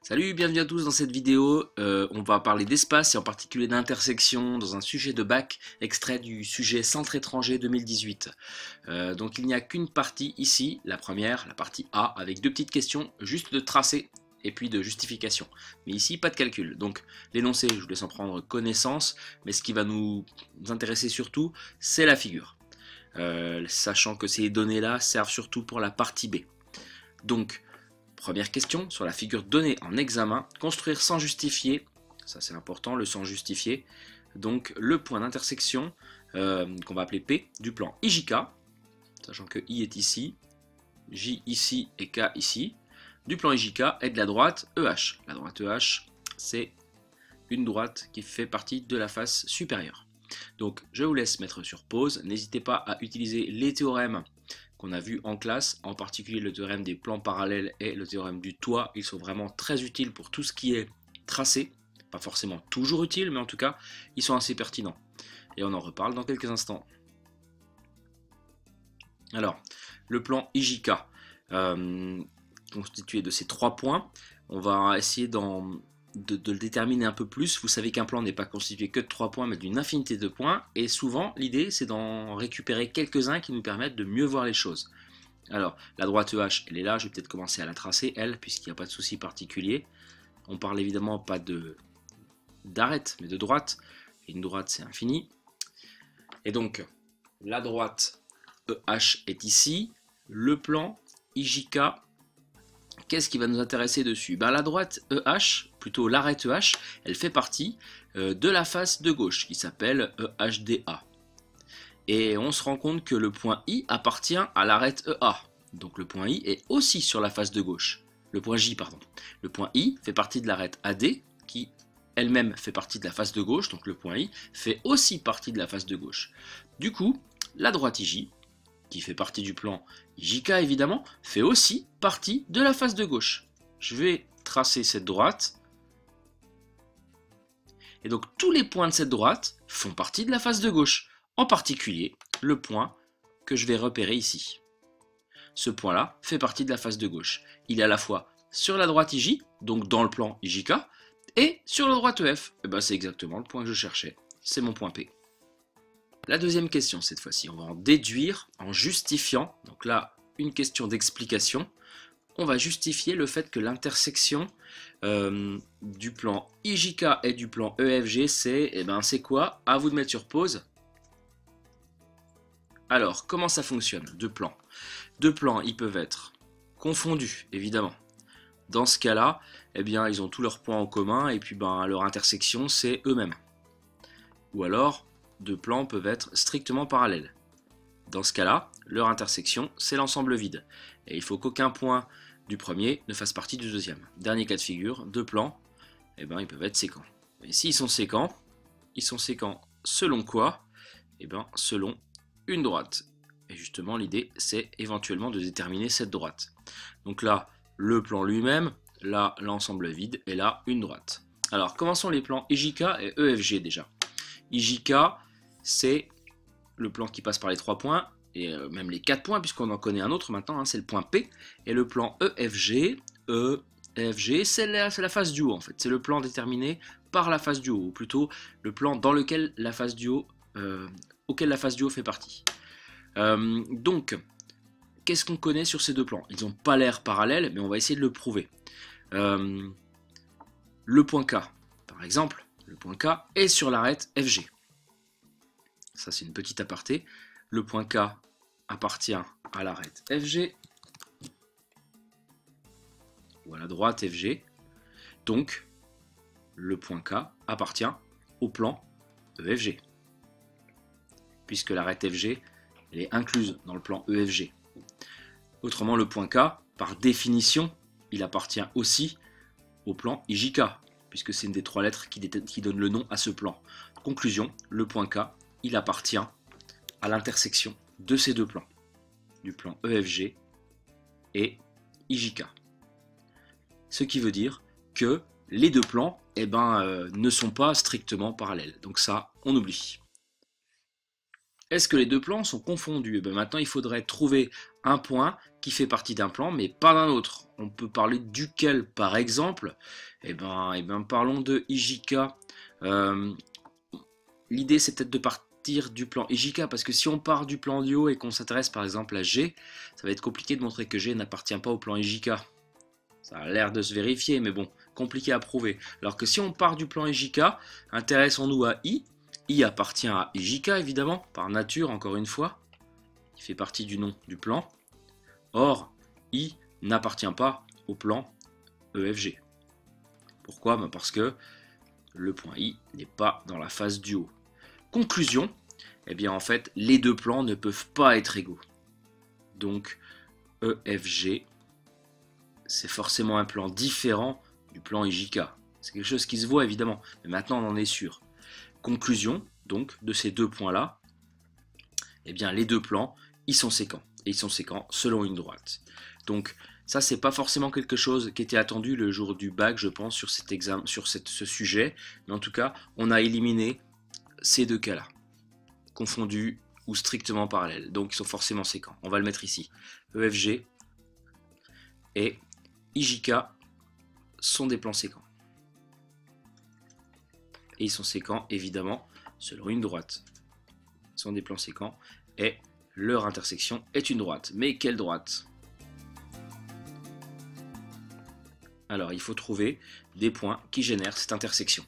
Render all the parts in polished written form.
Salut, bienvenue à tous dans cette vidéo. On va parler d'espace et en particulier d'intersection dans un sujet de bac extrait du sujet Centre étranger 2018. Donc il n'y a qu'une partie ici, la première, la partie A, avec deux petites questions juste de tracé et puis de justification. Mais ici, pas de calcul. Donc l'énoncé, je vous laisse en prendre connaissance, mais ce qui va nous intéresser surtout, c'est la figure. Sachant que ces données-là servent surtout pour la partie B. Donc, première question, sur la figure donnée en examen, construire sans justifier, ça c'est important, le sans justifier, donc le point d'intersection qu'on va appeler P du plan IJK, sachant que I est ici, J ici et K ici, du plan IJK et de la droite EH. La droite EH, c'est une droite qui fait partie de la face supérieure. Donc je vous laisse mettre sur pause, n'hésitez pas à utiliser les théorèmes qu'on a vu en classe, en particulier le théorème des plans parallèles et le théorème du toit. Ils sont vraiment très utiles pour tout ce qui est tracé, pas forcément toujours utile, mais en tout cas, ils sont assez pertinents. Et on en reparle dans quelques instants. Alors, le plan IJK, constitué de ces trois points, on va essayer de le déterminer un peu plus. Vous savez qu'un plan n'est pas constitué que de 3 points, mais d'une infinité de points. Et souvent, l'idée, c'est d'en récupérer quelques-uns qui nous permettent de mieux voir les choses. Alors, la droite EH, elle est là. Je vais peut-être commencer à la tracer, elle, puisqu'il n'y a pas de souci particulier. On parle évidemment pas d'arête, mais de droite. Et une droite, c'est infini. Et donc, la droite EH est ici. Le plan IJK, qu'est-ce qui va nous intéresser dessus? La droite EH, plutôt l'arête EH, elle fait partie de la face de gauche qui s'appelle EHDA. Et on se rend compte que le point I appartient à l'arête EA. Donc le point I est aussi sur la face de gauche. Le point J, pardon. Le point I fait partie de l'arête AD qui elle-même fait partie de la face de gauche. Donc le point I fait aussi partie de la face de gauche. Du coup, la droite IJ, qui fait partie du plan IJK évidemment, fait aussi partie de la face de gauche. Je vais tracer cette droite. Et donc tous les points de cette droite font partie de la face de gauche. En particulier, le point que je vais repérer ici. Ce point-là fait partie de la face de gauche. Il est à la fois sur la droite IJ, donc dans le plan IJK, et sur la droite EF. Et ben c'est exactement le point que je cherchais. C'est mon point P. La deuxième question cette fois-ci, on va en déduire en justifiant, donc là une question d'explication, on va justifier le fait que l'intersection du plan IJK et du plan EFG, c'est quoi? À vous de mettre sur pause. Alors, comment ça fonctionne? Deux plans. Deux plans, ils peuvent être confondus, évidemment. Dans ce cas-là, ils ont tous leurs points en commun et puis leur intersection, c'est eux-mêmes. Ou alors, deux plans peuvent être strictement parallèles. Dans ce cas-là, leur intersection, c'est l'ensemble vide. Et il faut qu'aucun point du premier ne fasse partie du deuxième. Dernier cas de figure, deux plans, ils peuvent être séquents. Et s'ils sont séquents selon quoi? Selon une droite. Et justement, l'idée, c'est éventuellement de déterminer cette droite. Donc là, le plan lui-même, là, l'ensemble vide, et là, une droite. Alors, commençons les plans IJK et EFG déjà. IJK, c'est le plan qui passe par les 3 points, et même les 4 points, puisqu'on en connaît un autre maintenant, c'est le point P. Et le plan EFG, c'est la face du haut, en fait. C'est le plan déterminé par la face du haut, ou plutôt le plan dans lequel la face du haut, auquel la face du haut fait partie. Donc, qu'est-ce qu'on connaît sur ces deux plans? Ils n'ont pas l'air parallèles, mais on va essayer de le prouver. Le point K, par exemple, le point K est sur l'arête FG. Ça, c'est une petite aparté. Le point K appartient à l'arête FG ou à la droite FG. Donc, le point K appartient au plan EFG. Puisque l'arête FG elle est incluse dans le plan EFG. Autrement, le point K, par définition, il appartient aussi au plan IJK, puisque c'est une des 3 lettres qui donne le nom à ce plan. Conclusion, le point K, il appartient à l'intersection de ces deux plans, du plan EFG et IJK. Ce qui veut dire que les deux plans ne sont pas strictement parallèles. Donc ça, on oublie. Est-ce que les deux plans sont confondus? Et bien maintenant, il faudrait trouver un point qui fait partie d'un plan, mais pas d'un autre. On peut parler duquel, par exemple? Eh ben, parlons de IJK. Euh, L'idée, c'est peut-être de partir du plan IJK, parce que si on part du plan du haut et qu'on s'intéresse par exemple à G, ça va être compliqué de montrer que G n'appartient pas au plan IJK. Ça a l'air de se vérifier, mais bon, compliqué à prouver. Alors que si on part du plan IJK, intéressons-nous à I. I appartient à IJK, évidemment, par nature, encore une fois. Il fait partie du nom du plan. Or, I n'appartient pas au plan EFG. Pourquoi? Parce que le point I n'est pas dans la face du haut. Conclusion, eh bien en fait, les deux plans ne peuvent pas être égaux. Donc, EFG, c'est forcément un plan différent du plan IJK. C'est quelque chose qui se voit évidemment, mais maintenant on en est sûr. Conclusion, donc, de ces deux points-là, eh bien les deux plans, ils sont séquents. Et ils sont séquents selon une droite. Donc, ça, c'est pas forcément quelque chose qui était attendu le jour du bac, je pense, sur cet examen, sur ce sujet. Mais en tout cas, on a éliminé ces deux cas-là, confondus ou strictement parallèles. Donc, ils sont forcément séquents. On va le mettre ici. EFG et IJK sont des plans séquents. Et ils sont séquents, évidemment, selon une droite. Ils sont des plans séquents et leur intersection est une droite. Mais quelle droite? Alors, il faut trouver des points qui génèrent cette intersection.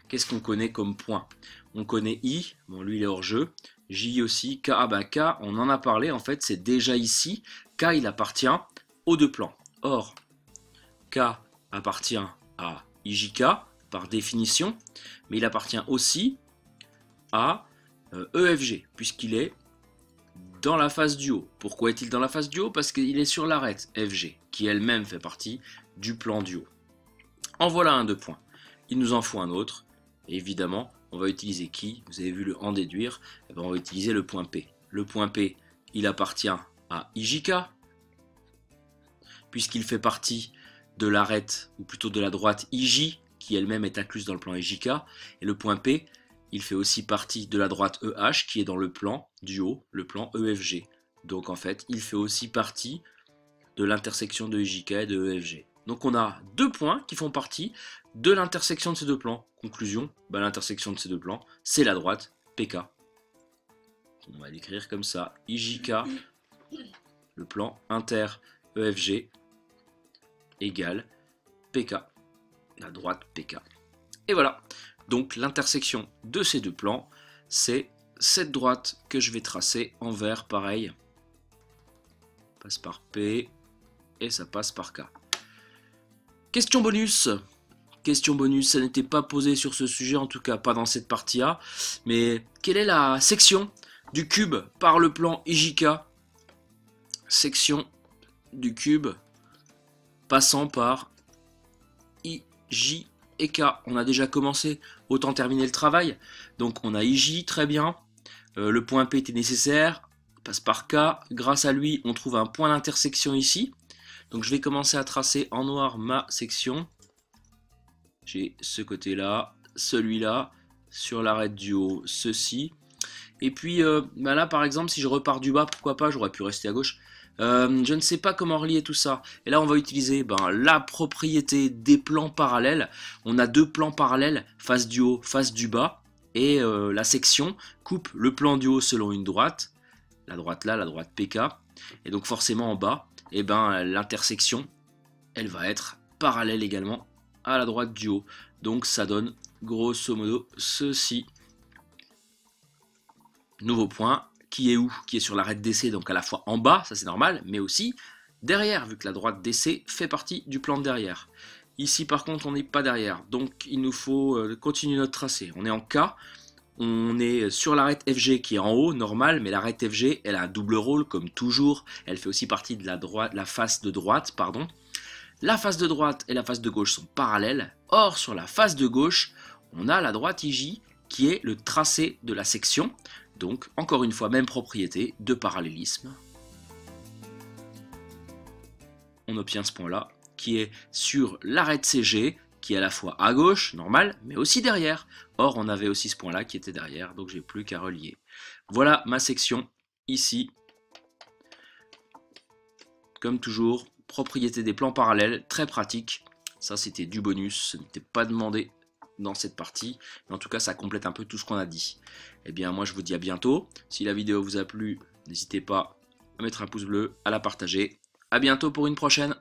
Qu'est-ce qu'on connaît comme point? On connaît I, bon lui il est hors jeu, J aussi, K, K, on en a parlé, en fait c'est déjà ici, K il appartient aux deux plans. Or, K appartient à IJK par définition, mais il appartient aussi à EFG, puisqu'il est dans la face du haut. Pourquoi est-il dans la face du haut? Parce qu'il est sur l'arête FG, qui elle-même fait partie du plan du haut. En voilà un de points. Il nous en faut un autre. Et évidemment, on va utiliser qui? Vous avez vu le en déduire. Et bien on va utiliser le point P. Le point P, il appartient à IJK, puisqu'il fait partie de l'arête, ou plutôt de la droite IJ, qui elle-même est incluse dans le plan IJK. Et le point P, il fait aussi partie de la droite EH, qui est dans le plan du haut, le plan EFG. Donc en fait, il fait aussi partie de l'intersection de IJK et de EFG. Donc on a deux points qui font partie de l'intersection de ces deux plans. Conclusion, l'intersection de ces deux plans, c'est la droite PK. On va l'écrire comme ça, IJK, le plan inter-EFG, égale PK, la droite PK. Et voilà, donc l'intersection de ces deux plans, c'est cette droite que je vais tracer en vert pareil. Passe par P et ça passe par K. Question bonus. Question bonus, ça n'était pas posé sur ce sujet, en tout cas pas dans cette partie-là. Mais quelle est la section du cube par le plan IJK? Section du cube passant par IJ et K. On a déjà commencé, autant terminer le travail. Donc on a IJ, très bien. Le point P était nécessaire, passe par K. Grâce à lui, on trouve un point d'intersection ici. Donc je vais commencer à tracer en noir ma section. J'ai ce côté-là, celui-là, sur l'arête du haut, ceci. Et puis là par exemple, si je repars du bas, pourquoi pas, j'aurais pu rester à gauche. Je ne sais pas comment relier tout ça. Et là on va utiliser la propriété des plans parallèles. On a deux plans parallèles, face du haut, face du bas. Et la section coupe le plan du haut selon une droite. La droite là, la droite PK. Et donc forcément en bas, l'intersection, elle va être parallèle également à la droite du haut. Donc ça donne grosso modo ceci. Nouveau point, qui est où? Qui est sur l'arête DC, donc à la fois en bas, ça c'est normal, mais aussi derrière, vu que la droite DC fait partie du plan de derrière. Ici par contre on n'est pas derrière, donc il nous faut continuer notre tracé. On est en K, on est sur l'arête FG qui est en haut, normal, mais l'arête FG, elle a un double rôle comme toujours. Elle fait aussi partie de la face de droite, pardon. La face de droite et la face de gauche sont parallèles. Or, sur la face de gauche, on a la droite IJ qui est le tracé de la section. Donc, encore une fois, même propriété de parallélisme. On obtient ce point-là qui est sur l'arête CG, qui est à la fois à gauche, normal, mais aussi derrière. Or, on avait aussi ce point-là qui était derrière, donc j'ai plus qu'à relier. Voilà ma section ici. Comme toujours, propriété des plans parallèles, très pratique. Ça, c'était du bonus, ce n'était pas demandé dans cette partie, mais en tout cas, ça complète un peu tout ce qu'on a dit. Eh bien, moi, je vous dis à bientôt. Si la vidéo vous a plu, n'hésitez pas à mettre un pouce bleu, à la partager. À bientôt pour une prochaine.